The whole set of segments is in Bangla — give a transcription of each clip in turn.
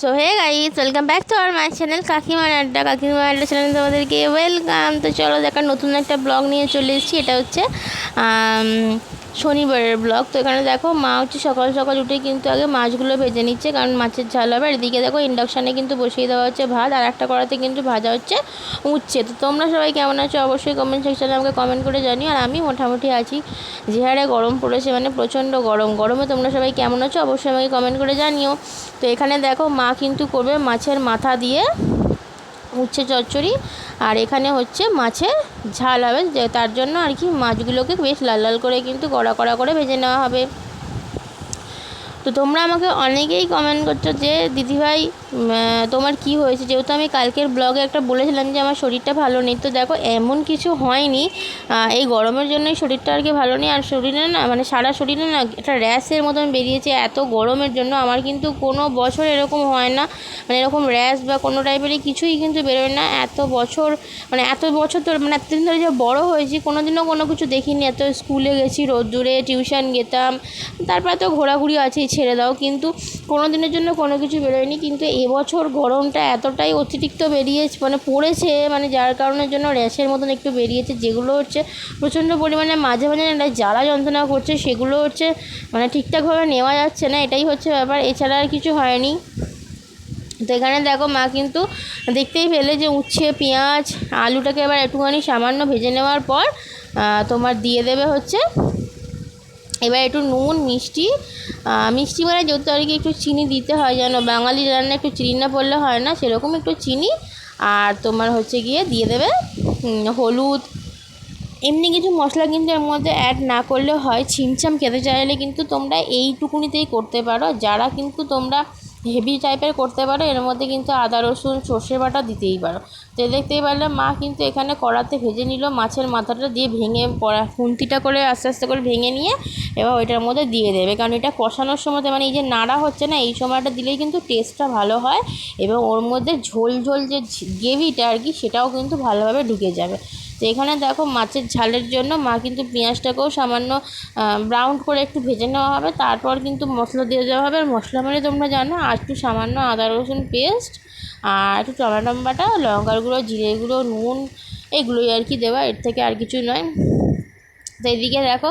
So hey guys, welcome back to our my channel কাকিমার আড্ডা। কাকিমার আড্ডা চ্যানেল তোমাদেরকে ওয়েলকাম। তো চলো দেখা নতুন একটা ব্লগ নিয়ে চলে এসেছি। এটা হচ্ছে শনিবারের ব্লগ। তো এখানে দেখো মা হচ্ছে সকাল সকাল উঠে কিন্তু আগে মাছগুলো ভেজে নিচ্ছে, কারণ মাছের ঝাল হবে। আর এদিকে দেখো ইন্ডাকশানে কিন্তু বসিয়ে দেওয়া হচ্ছে ভাত, আর একটা কড়াতে কিন্তু ভাজা হচ্ছে উচ্ছে। তো তোমরা সবাই কেমন আছো অবশ্যই কমেন্ট সেকশনে আমাকে কমেন্ট করে জানিও। আর আমি মোটামুটি আছি, যে হারে গরম পড়েছে, মানে প্রচণ্ড গরমে তোমরা সবাই কেমন আছো অবশ্যই আমাকে কমেন্ট করে জানিও। তো এখানে দেখো মা কিন্তু করবে মাছের মাথা দিয়ে উচ্ছে চচ্চড়ি, আর এখানে হচ্ছে মাছের ঝাল হবে, যে তার জন্য আর কি মাছগুলোকে বেশ লাল লাল করে কিন্তু কড়া কড়া করে ভেজে নেওয়া হবে। তো তোমরা আমাকে অনেকেই কমেন্ট করছো যে দিদিভাই তোমার কি হয়েছে, যেহেতু আমি কালকের ব্লগে একটা বলেছিলাম যে আমার শরীরটা ভালো নেই। তো দেখো এমন কিছু হয়নি, এই গরমের জন্যই শরীরটা আর কি ভালো নেই। আর শরীরে না, মানে সারা শরীরে না একটা র্যাশের মতন বেরিয়েছে এত গরমের জন্য। আমার কিন্তু কোনো বছর এরকম হয় না, মানে এরকম র্যাশ বা কোনো টাইপেরই কিছুই কিন্তু বেরোয় না এত বছর। মানে এত বছর তো, মানে এতদিন ধরে যে বড়ো হয়েছি কোনো দিনও কোনো কিছু দেখিনি। এত স্কুলে গেছি রোদ্দুরে, টিউশন যেতাম, তারপরে তো ঘোরাঘুরি আছেই, ছেড়ে দাও, কিন্তু কোনো দিনের জন্য কোনো কিছু বেরোয়নি। কিন্তু এবছর গরমটা এতটাই অতিরিক্ত বেরিয়েছে, মানে পড়েছে, মানে যার কারণের জন্য র্যাশের মতন একটু বেরিয়েছে, যেগুলো হচ্ছে প্রচণ্ড পরিমাণে মাঝে মাঝে একটা জ্বালা যন্ত্রণা করছে, সেগুলো হচ্ছে মানে ঠিকঠাকভাবে নেওয়া যাচ্ছে না, এটাই হচ্ছে ব্যাপার, এছাড়া আর কিছু হয়নি। তো এখানে দেখো মা কিন্তু দেখতেই পেলে যে উচ্ছে পেঁয়াজ আলুটাকে এবার একটুখানি সামান্য ভেজে নেওয়ার পর তোমার দিয়ে দেবে হচ্ছে এবার একটু নুন মিষ্টি মানে যেহেতু আর কি একটু চিনি দিতে হয়, যেন বাঙালি রান্না একটু চিনি না পড়লে হয় না, সেরকম একটু চিনি। আর তোমার হচ্ছে গিয়ে দিয়ে দেবে হলুদ। এমনি কিছু মশলা কিন্তু এর মধ্যে অ্যাড না করলেও হয়, ছিমছাম খেতে চাইলে কিন্তু তোমরা এইটুকুনিতেই করতে পারো। যারা কিন্তু তোমরা হেভি টাইপের করতে পারো, এর মধ্যে কিন্তু আদা রসুন সর্ষে বাটা দিতেই পারো। তো দেখতেই পারলে মা কিন্তু এখানে কড়াতে ভেজে নিল মাছের মাথাটা, দিয়ে ভেঙে খুন্তিটা করে আস্তে আস্তে করে ভেঙে নিয়ে এবার ওইটার মধ্যে দিয়ে দেবে, কারণ এটা কষানোর সময় মানে এই যে নাড়া হচ্ছে না, এই সময়টা দিলেই কিন্তু টেস্টটা ভালো হয়, এবং ওর মধ্যে ঝোল ঝোল যে গ্রেভিটা আর কি সেটাও কিন্তু ভালোভাবে ঢুকে যাবে। তো এখানে দেখো মাছের ঝালের জন্য মা কিন্তু পেঁয়াজটাকেও সামান্য ব্রাউন করে একটু ভেজে নেওয়া হবে, তারপর কিন্তু মশলা দিয়ে দেওয়া হবে। আর মশলা মানে তোমরা জানো, আর একটু সামান্য আদা রসুন পেস্ট, আর একটু টমেটো বাটা, লঙ্কার গুঁড়ো, জিরে গুঁড়ো, নুন, এগুলোই আর কি দেওয়া, এর থেকে আর কিছু নয়। তো এইদিকে দেখো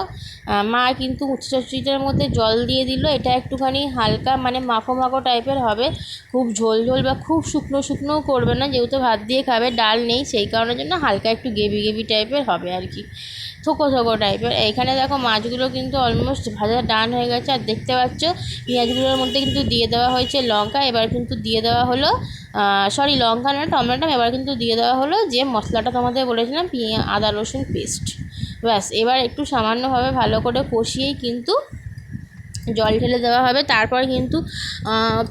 মা কিন্তু উচ্ছে চচ্চড়িটার মধ্যে জল দিয়ে দিল। এটা একটুখানি হালকা মানে মাখো মাখো টাইপের হবে, খুব ঝোল ঝোল বা খুব শুকনো শুকনোও করবে না, যেহেতু ভাত দিয়ে খাবে, ডাল নেই, সেই কারণের জন্য হালকা একটু গ্রেভি টাইপের হবে আর কি, থোকো থোকো টাইপের। এইখানে দেখো মাছগুলো কিন্তু অলমোস্ট ভাজা ডান হয়ে গেছে, আর দেখতে পাচ্ছ পেঁয়াজগুলোর মধ্যে কিন্তু দিয়ে দেওয়া হয়েছে লঙ্কা। এবার কিন্তু দিয়ে দেওয়া হলো লঙ্কা না টমেটো, এবার কিন্তু দিয়ে দেওয়া হলো যে মশলাটা তোমাদের বলেছিলাম আদা রসুন পেস্ট। ব্যাস, এবার একটু সামান্যভাবে ভালো করে কষিয়েই কিন্তু জল ঢেলে দেওয়া হবে। তারপর কিন্তু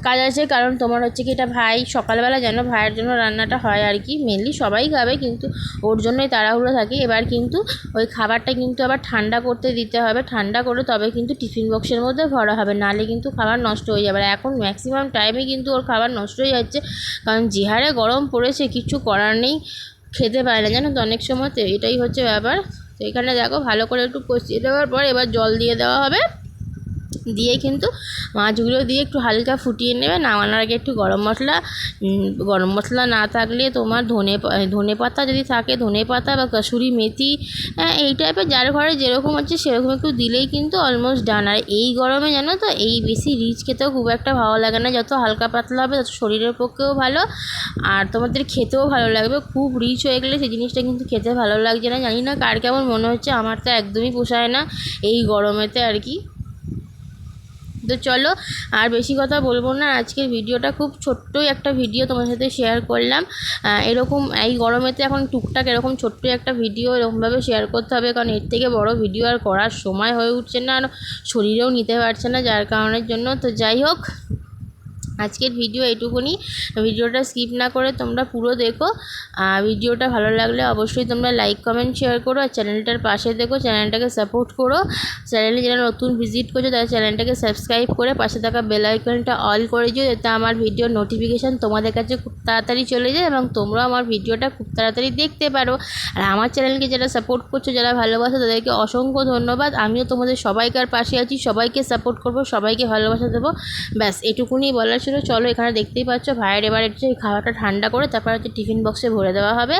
কাজ আছে, কারণ তোমার হচ্ছে কি এটা ভাই সকালবেলা যেন ভাইয়ের জন্য রান্নাটা হয় আর কি, মেনলি সবাই খাবে কিন্তু ওর জন্যই তাড়াহুড়ো থাকে। এবার কিন্তু ওই খাবারটা কিন্তু আবার ঠান্ডা করতে দিতে হবে, ঠান্ডা করে তবে কিন্তু টিফিন বক্সের মধ্যে ভরা হবে, নাহলে কিন্তু খাবার নষ্ট হয়ে যাবে। আর এখন ম্যাক্সিমাম টাইমে কিন্তু ওর খাবার নষ্ট হয়ে যাচ্ছে, কারণ যে হারে গরম পড়েছে কিছু করার নেই, খেতে পারে না জানো তো অনেক সময়। তো এটাই হচ্ছে ব্যাপার। তো এখানে দেখো ভালো করে একটু কষিয়ে দেওয়ার পর এবার জল দিয়ে দেওয়া হবে, দিয়ে কিন্তু মাছগুলো দিয়ে একটু হালকা ফুটিয়ে নেবে। নামানোর আগে একটু গরম মশলা না থাকলে তোমার ধনে পাতা যদি থাকে, ধনে পাতা বা কসুরি মেথি, এই টাইপের যার ঘরে যেরকম হচ্ছে সেরকম একটু দিলেই কিন্তু অলমোস্ট ডান। আর এই গরমে জানো তো এই বেশি রিচ খেতেও খুব একটা ভালো লাগে না, যত হালকা পাতলা হবে তত শরীরের পক্ষেও ভালো, আর তোমাদের খেতেও ভালো লাগবে। খুব রিচ হয়ে গেলে সেই জিনিসটা কিন্তু খেতে ভালো লাগছে না। জানি না কার কেমন মনে হচ্ছে, আমার তো একদমই পোষায় না এই গরমেতে আর কি। তো চলো আর বেশি কথা বলবো না, আজকের ভিডিওটা খুব ছোট্টই একটা ভিডিও তোমার সাথে শেয়ার করলাম। এরকম এই গরমেতে এখন টুকটাক এরকম ছোট্ট একটা ভিডিও এরকমভাবে শেয়ার করতে হবে, কারণ এর থেকে বড় ভিডিও আর করার সময় হয়ে উঠছে না, আর শরীরেও নিতে পারছে না, যার কারণের জন্য। তো যাই হোক, আজকের ভিডিও এইটুকুনি। ভিডিওটা স্কিপ না করে তোমরা পুরো দেখো। ভিডিওটা ভালো লাগলে অবশ্যই তোমরা লাইক কমেন্ট শেয়ার করো, আর চ্যানেলটার পাশে দেখো, চ্যানেলটাকে সাপোর্ট করো। চ্যানেলে যারা নতুন ভিজিট করছো তারা চ্যানেলটাকে সাবস্ক্রাইব করে পাশে থাকা বেল আইকনটা অল করে দিও, যাতে আমার ভিডিওর নোটিফিকেশান তোমাদের কাছে খুব তাড়াতাড়ি চলে যায় এবং তোমরাও আমার ভিডিওটা খুব তাড়াতাড়ি দেখতে পারো। আর আমার চ্যানেলকে যারা সাপোর্ট করছো, যারা ভালোবাসো, তাদেরকে অসংখ্য ধন্যবাদ। আমিও তোমাদের সবাইকার পাশে আছি, সবাইকে সাপোর্ট করবো, সবাইকে ভালোবাসা দেবো। ব্যাস এটুকুনি বলার ছিল। চলো এখানে দেখতেই পাচ্ছ ভাইয়ের এবার হচ্ছে খাওয়াটা ঠান্ডা করে তারপর হচ্ছে টিফিন বক্সে ভরে দেওয়া হবে।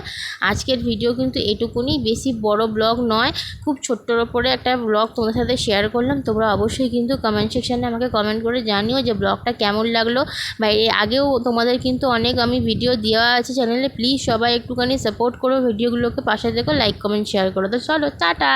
আজকের ভিডিও কিন্তু এটুকুনি, বেশি বড় ব্লগ নয়, খুব ছোট্টর ওপরে একটা ব্লগ তোমাদের সাথে শেয়ার করলাম। তোমরা অবশ্যই কিন্তু কমেন্ট সেকশানে আমাকে কমেন্ট করে জানিও যে ব্লগটা কেমন লাগলো, বা এর আগেও তোমাদের কিন্তু অনেক আমি ভিডিও দেওয়া আছে চ্যানেলে। প্লিজ সবাই একটুখানি সাপোর্ট করো ভিডিওগুলোকে, পাশে দেখো, লাইক কমেন্ট শেয়ার করো। তো চলো টাটা।